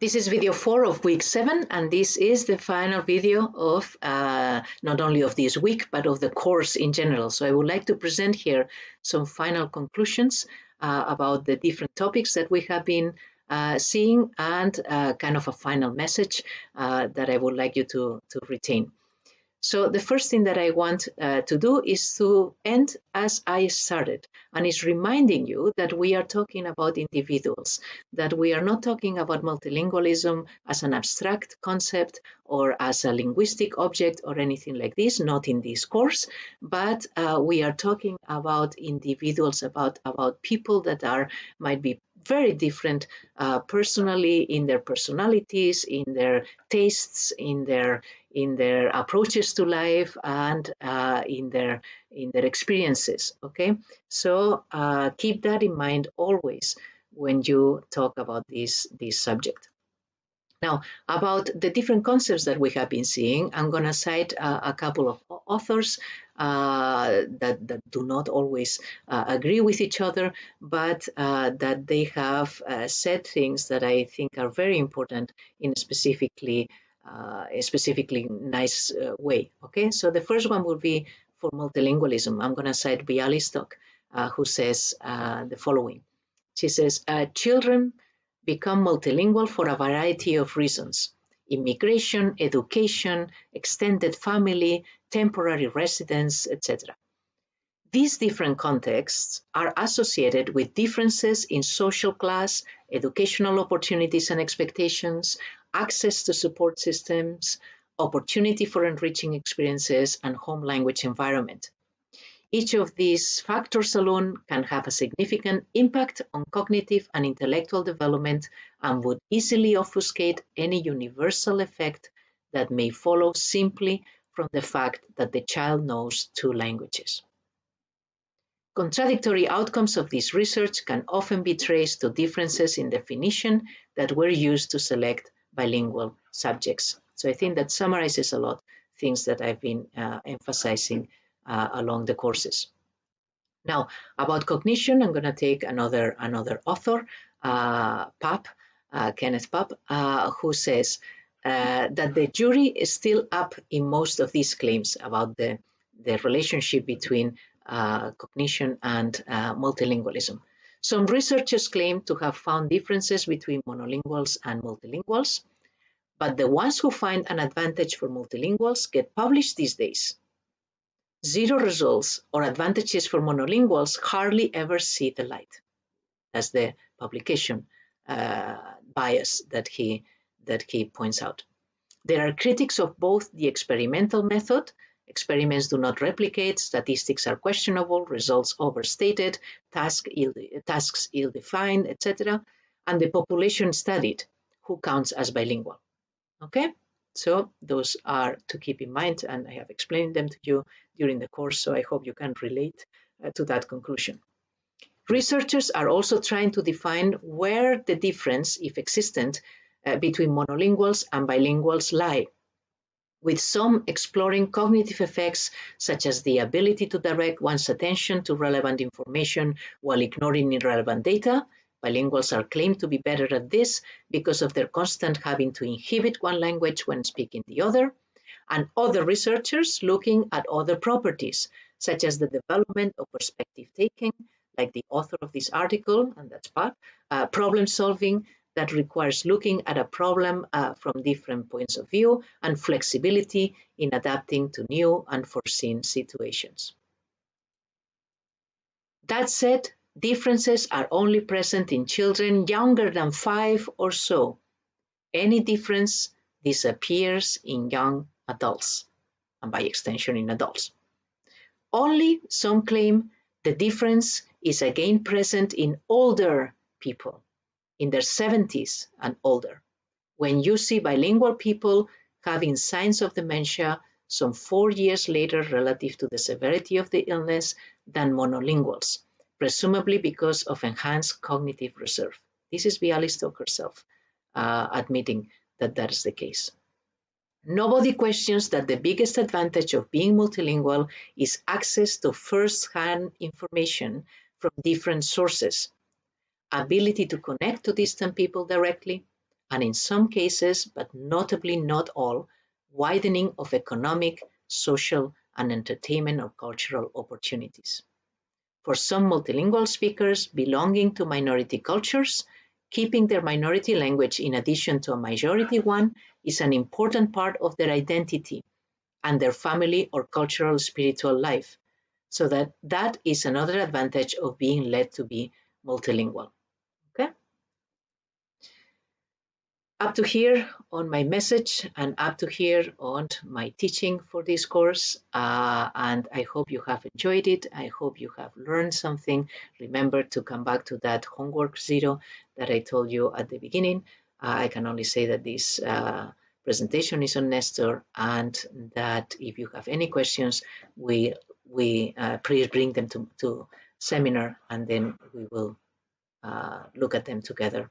This is video 4 of week 7, and this is the final video of not only of this week, but of the course in general. So I would like to present here some final conclusions about the different topics that we have been seeing, and kind of a final message that I would like you to retain. So the first thing that I want to do is to end as I started, and is reminding you that we are talking about individuals, that we are not talking about multilingualism as an abstract concept or as a linguistic object or anything like this, not in this course, but we are talking about individuals, about people that might be very different personally, in their personalities, in their tastes, in their approaches to life, and in their experiences. Okay, so keep that in mind always when you talk about this subject. Now, about the different concepts that we have been seeing, I'm going to cite a couple of authors that do not always agree with each other, but that they have said things that I think are very important in a specifically nice way. Okay, so the first one will be for multilingualism. I'm going to cite Bialystok, who says the following. She says, children become multilingual for a variety of reasons: immigration, education, extended family, temporary residence, etc. These different contexts are associated with differences in social class, educational opportunities and expectations, access to support systems, opportunity for enriching experiences, and home language environment. Each of these factors alone can have a significant impact on cognitive and intellectual development and would easily obfuscate any universal effect that may follow simply from the fact that the child knows 2 languages. Contradictory outcomes of this research can often be traced to differences in definition that were used to select bilingual subjects. So I think that summarizes a lot things that I've been emphasizing along the courses. Now, about cognition, I'm going to take another author, Kenneth Papp, who says that the jury is still up in most of these claims about the relationship between cognition and multilingualism. Some researchers claim to have found differences between monolinguals and multilinguals, but the ones who find an advantage for multilinguals get published these days. Zero results or advantages for monolinguals hardly ever see the light. That's the publication bias that he points out. There are critics of both the experimental method. Experiments do not replicate, statistics are questionable, results overstated, tasks ill-defined, etc., and the population studied, who counts as bilingual. Okay? So those are to keep in mind, and I have explained them to you during the course, so I hope you can relate to that conclusion. Researchers are also trying to define where the difference, if existent, between monolinguals and bilinguals lie, with some exploring cognitive effects such as the ability to direct one's attention to relevant information while ignoring irrelevant data. Bilinguals are claimed to be better at this because of their constant having to inhibit one language when speaking the other, and other researchers looking at other properties, such as the development of perspective taking, like the author of this article, and that's Pat, problem solving that requires looking at a problem from different points of view, and flexibility in adapting to new unforeseen situations. That said, differences are only present in children younger than 5 or so. Any difference disappears in young adults, and by extension in adults. Only some claim the difference is again present in older people, in their 70s and older, when you see bilingual people having signs of dementia some 4 years later relative to the severity of the illness than monolinguals, presumably because of enhanced cognitive reserve. This is Bialystok herself admitting that that is the case. Nobody questions that the biggest advantage of being multilingual is access to first-hand information from different sources, ability to connect to distant people directly, and in some cases, but notably not all, widening of economic, social, and entertainment or cultural opportunities. For some multilingual speakers belonging to minority cultures, keeping their minority language in addition to a majority one is an important part of their identity and their family or cultural spiritual life. So that is another advantage of being led to be multilingual. Okay? Up to here on my message and up to here on my teaching for this course. And I hope you have enjoyed it. I hope you have learned something. Remember to come back to that homework 0 that I told you at the beginning. I can only say that this presentation is on Nestor, and that if you have any questions, we please bring them to seminar, and then we will look at them together.